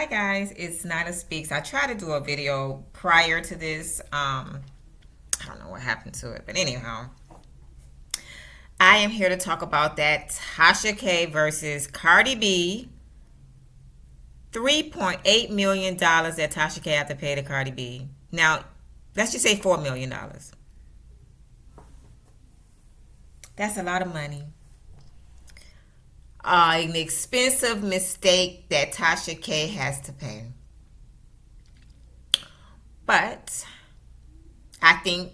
Hi guys, it's Nina Speaks. I tried to do a video prior to this. I don't know what happened to it, but anyhow, I am here to talk about that Tasha K versus Cardi B. $3.8 million that Tasha K had to pay to Cardi B. Now, let's just say $4 million. That's a lot of money. An expensive mistake that Tasha K has to pay. But I think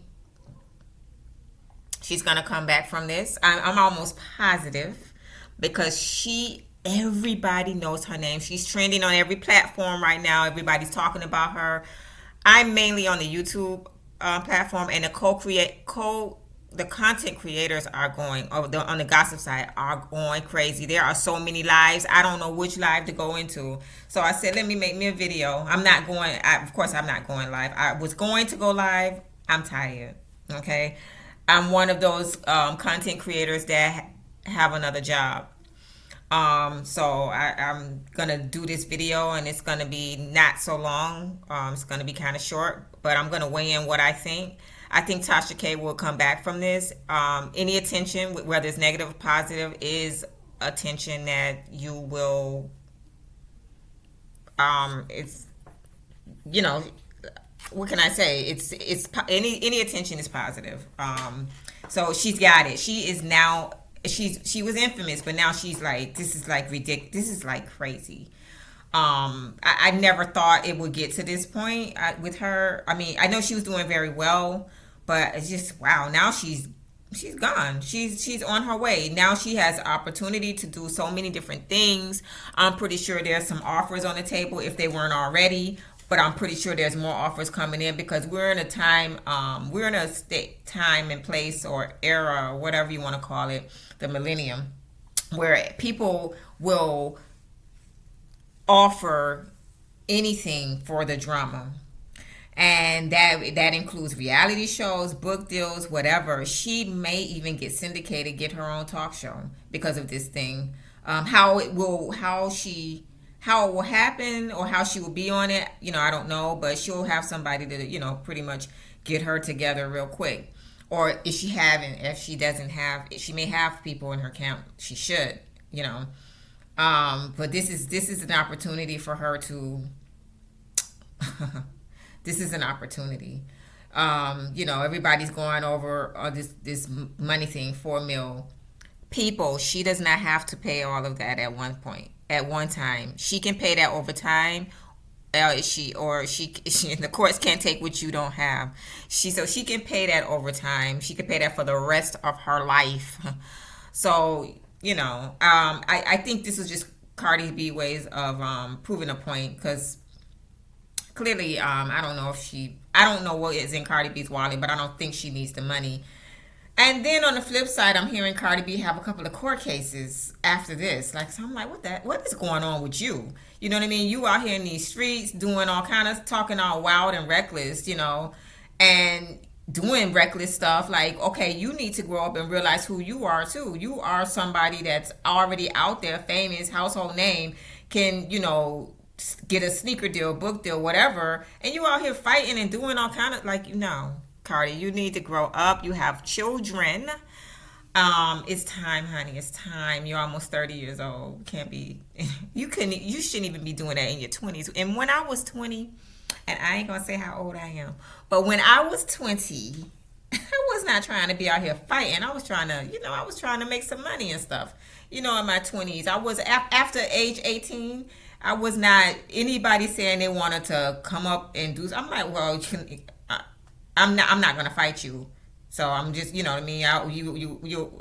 she's gonna come back from this. I'm almost positive because everybody knows her name. She's trending on every platform right now. Everybody's talking about her. I'm mainly on the YouTube platform, and the content creators are going on the gossip side are going crazy. There are so many lives. I don't know which live to go into. So I said, let me make me a video. I'm not going. Of course, I'm not going live. I was going to go live. I'm tired. Okay, I'm one of those content creators that have another job. So I'm gonna do this video, and it's gonna be not so long. It's gonna be kind of short, but I'm gonna weigh in what I think. I think Tasha K will come back from this. Any attention, whether it's negative or positive, is attention that you will. It's you know, what can I say? Any attention is positive. So she's got it. She is now. She was infamous, but now she's like, this is like ridiculous. This is like crazy. I never thought it would get to this point with her. I mean, I know she was doing very well, but it's just wow. Now she's gone. She's on her way. Now she has opportunity to do so many different things. I'm pretty sure there's some offers on the table if they weren't already. But I'm pretty sure there's more offers coming in because we're in a time, we're in a state, time and place or era or whatever you want to call it, the millennium, where people will offer anything for the drama. And that includes reality shows, book deals, whatever. She may even get syndicated, get her own talk show because of this thing. How it will happen or how she will be on it, I don't know, but she'll have somebody to, pretty much get her together real quick. Or if she doesn't have, she may have people in her camp. She should, but this is an opportunity for her to. This is an opportunity. Everybody's going over this money thing, 4 mil. People, she does not have to pay all of that at one time. She can pay that over time. She the courts can't take what you don't have. She can pay that over time. She can pay that for the rest of her life. So I think this is just Cardi B ways of proving a point because clearly I don't know what is in Cardi B's wallet, but I don't think she needs the money. And then on the flip side, I'm hearing Cardi B have a couple of court cases after this. So I'm like, what is going on with you? You know what I mean? You out here in these streets doing all kind of talking all wild and reckless, and doing reckless stuff. Like, okay, you need to grow up and realize who you are too. You are somebody that's already out there, famous, household name, can, get a sneaker deal, book deal, whatever. And you out here fighting and doing all kind of Cardi, you need to grow up. You have children. It's time, honey. It's time. You're almost 30 years old. Can't be. You shouldn't even be doing that in your 20s. And when I was 20, and I ain't gonna say how old I am, but when I was 20, I was not trying to be out here fighting. I was trying to make some money and stuff. In my 20s, I was after age 18. I was not anybody saying they wanted to come up and do. I'm like, well, I'm not gonna fight you. So I'm just, you know what I mean.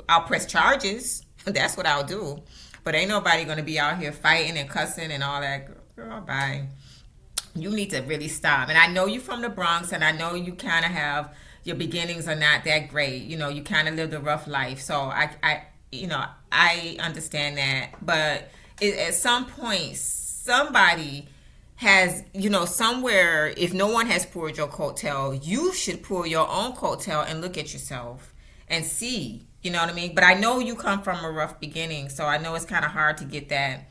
I'll press charges. That's what I'll do. But ain't nobody gonna be out here fighting and cussing and all that. Girl, bye. You need to really stop. And I know you from the Bronx, and I know you kind of have your beginnings are not that great. You kind of lived a rough life. So I understand that. But at some point, somebody has, somewhere, if no one has pulled your coattail, you should pull your own coattail and look at yourself and see, you know what I mean? But I know you come from a rough beginning, so I know it's kind of hard to get that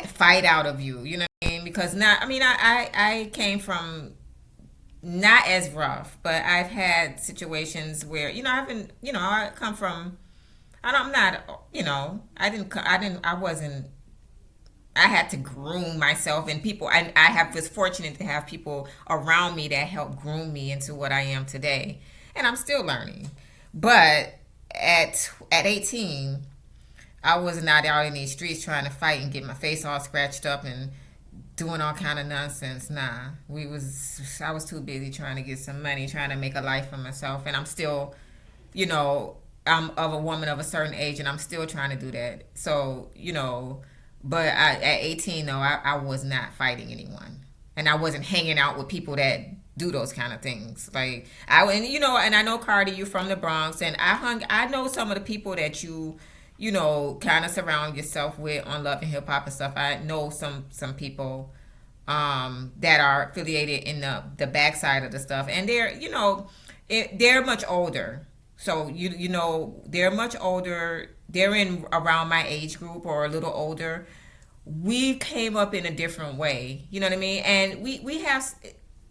fight out of you, you know what I mean? mean? Because not, I mean, I came from not as rough, but I've had situations where, I've been, I come from, I'm not, I wasn't, I had to groom myself, and people, was fortunate to have people around me that helped groom me into what I am today. And I'm still learning. But at 18, I was not out in these streets trying to fight and get my face all scratched up and doing all kind of nonsense. Nah, I was too busy trying to get some money, trying to make a life for myself, and I'm still, you know, I'm of a woman of a certain age, and I'm still trying to do that. So, but at 18 though, I was not fighting anyone, and I wasn't hanging out with people that do those kind of things. Like and I know Cardi, you from the Bronx, and I know some of the people that you kind of surround yourself with on Love and Hip Hop and stuff. I know some people that are affiliated in the backside of the stuff, and they're much older. So they're much older. They're in around my age group or a little older. We came up in a different way. You know what I mean? And we have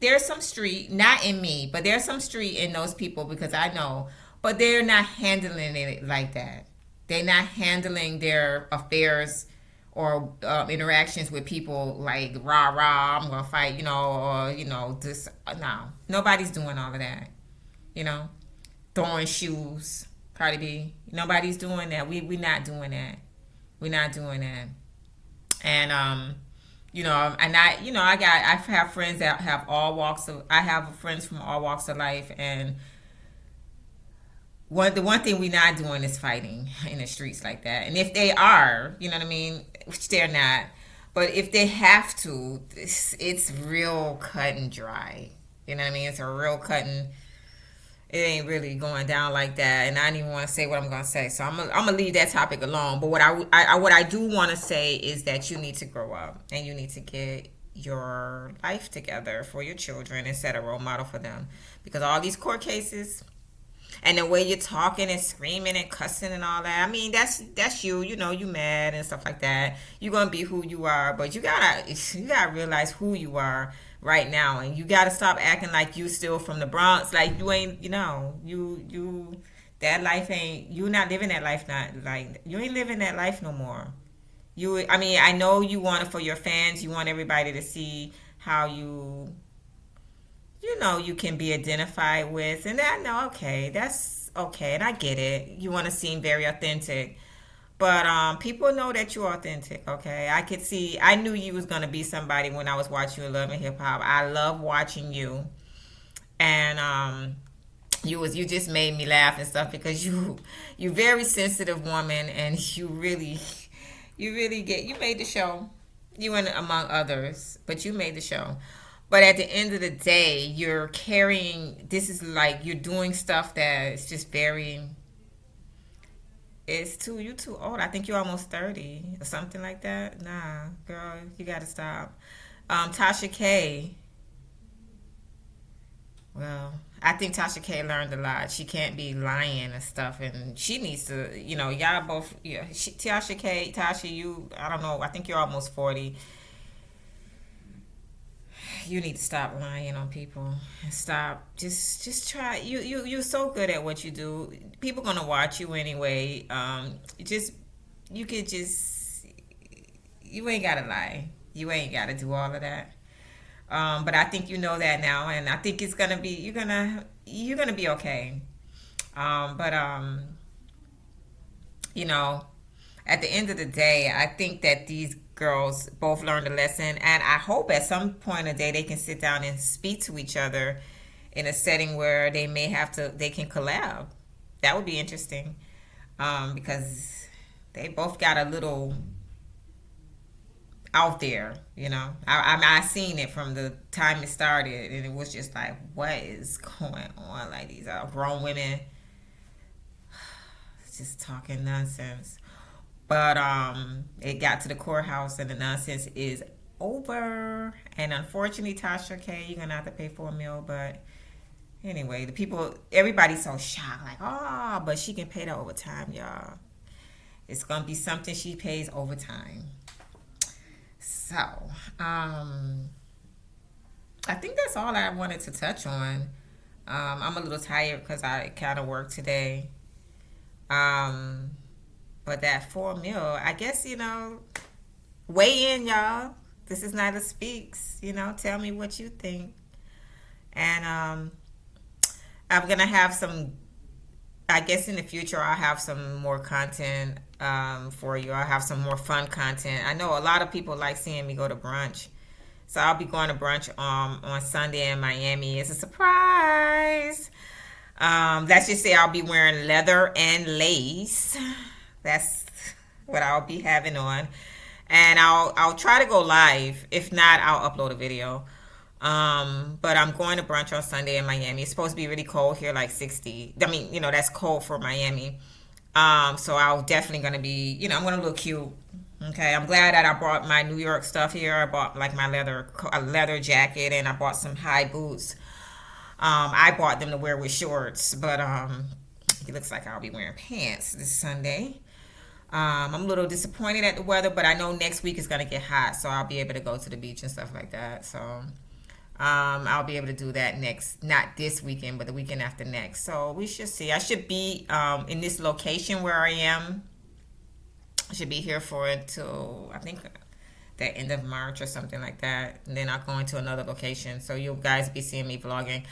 there's some street, not in me, but there's some street in those people because I know, but they're not handling it like that. They're not handling their affairs or interactions with people like rah rah. I'm gonna fight, or this. No, nobody's doing all of that. You know, throwing shoes, Cardi B. Nobody's doing that. We not doing that. We're not doing that. And and I have friends that have all walks of. I have friends from all walks of life, and the one thing we're not doing is fighting in the streets like that. And if they are, you know what I mean, which they're not, but if they have to, it's real cut and dry. You know what I mean? It's a real cut and it ain't really going down like that. And I don't even want to say what I'm gonna say, so I'm gonna leave that topic alone. But what I do want to say is that you need to grow up and you need to get your life together for your children and set a role model for them, because all these court cases and the way you're talking and screaming and cussing and all that, I mean, that's you. You mad and stuff like that. You're gonna be who you are, but you gotta realize who you are right now, and you gotta stop acting like you still from the Bronx. Like you ain't, you that life ain't. You not living that life. Not like you ain't living that life no more. I mean, I know you want it for your fans. You want everybody to see how you can be identified with, and I know, okay, that's okay, and I get it. You want to seem very authentic, but people know that you're authentic. Okay, I knew you was gonna be somebody when I was watching you in Love and Hip Hop. I love watching you, and you just made me laugh and stuff because you very sensitive woman, and you made the show. You and among others, but you made the show. But at the end of the day, this is like you're doing stuff that is just very, you too old. I think you're almost 30 or something like that. Nah, girl, you gotta stop. Tasha K. Well, I think Tasha K learned a lot. She can't be lying and stuff, and she needs to, y'all both, yeah. Tasha, I don't know, I think you're almost 40. You need to stop lying on people and stop. Just try. You're so good at what you do. People gonna watch you anyway. You could just you ain't gotta lie. You ain't gotta do all of that. But I think you know that now, and I think it's gonna be you're gonna be okay. But at the end of the day, I think that these girls both learned a lesson, and I hope at some point in the day they can sit down and speak to each other in a setting where they can collab. That would be interesting, because they both got a little out there. I seen it from the time it started, and it was just like, what is going on? Like these are grown women just talking nonsense. But it got to the courthouse, and the nonsense is over. And unfortunately, Tasha K, you're gonna have to pay for a meal. But anyway, everybody's so shocked, like, oh, but she can pay the overtime, y'all. It's gonna be something she pays overtime. So, um, I think that's all I wanted to touch on. I'm a little tired because I kind of worked today. Um, but that 4 mil, I guess, weigh in, y'all. This is Nyla Speaks. Tell me what you think. And I'm going to have some, I guess in the future, I'll have some more content for you. I'll have some more fun content. I know a lot of people like seeing me go to brunch. So I'll be going to brunch on Sunday in Miami. It's a surprise. Let's just say I'll be wearing leather and lace. That's what I'll be having on. And I'll try to go live. If not, I'll upload a video. But I'm going to brunch on Sunday in Miami. It's supposed to be really cold here, like 60. I mean, that's cold for Miami. So I'll definitely gonna be, I'm gonna look cute. Okay, I'm glad that I brought my New York stuff here. I bought like my leather jacket, and I bought some high boots. I bought them to wear with shorts, but it looks like I'll be wearing pants this Sunday. I'm a little disappointed at the weather, but I know next week is gonna get hot, so I'll be able to go to the beach and stuff like that. So I'll be able to do that not this weekend, but the weekend after next. So we should see. I should be in this location where I am. I should be here for until I think the end of March or something like that. And then I'll go into another location. So you guys be seeing me vlogging.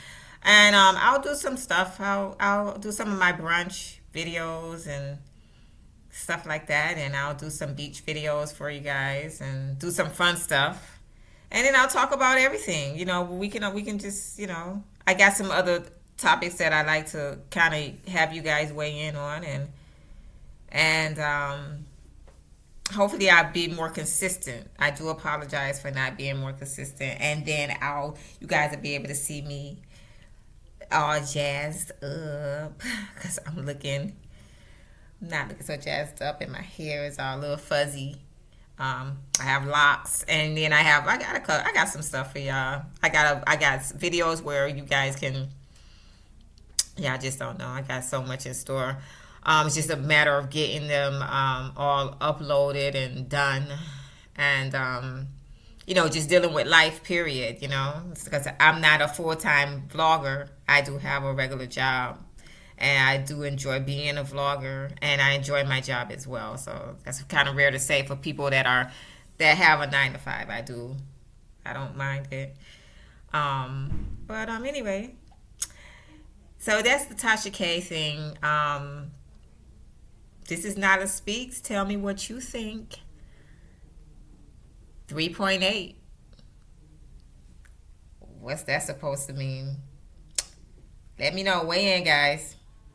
And I'll do some stuff. I'll do some of my brunch videos and stuff like that. And I'll do some beach videos for you guys and do some fun stuff. And then I'll talk about everything. We can just, I got some other topics that I like to kind of have you guys weigh in on, and hopefully I'll be more consistent. I do apologize for not being more consistent, and then you guys will be able to see me all jazzed up because I'm not looking so jazzed up, and my hair is all a little fuzzy. I have locks, and then I got some stuff for y'all. I got videos where you guys can. Yeah, I just don't know. I got so much in store. It's just a matter of getting them all uploaded and done, and just dealing with life. Period. Because I'm not a full-time vlogger. I do have a regular job. And I do enjoy being a vlogger, and I enjoy my job as well. So that's kind of rare to say for people that have a 9 to 5. I don't mind it. But anyway, so that's the Tasha K thing. This is Nyla Speaks. Tell me what you think. 3.8. What's that supposed to mean? Let me know. Weigh in, guys.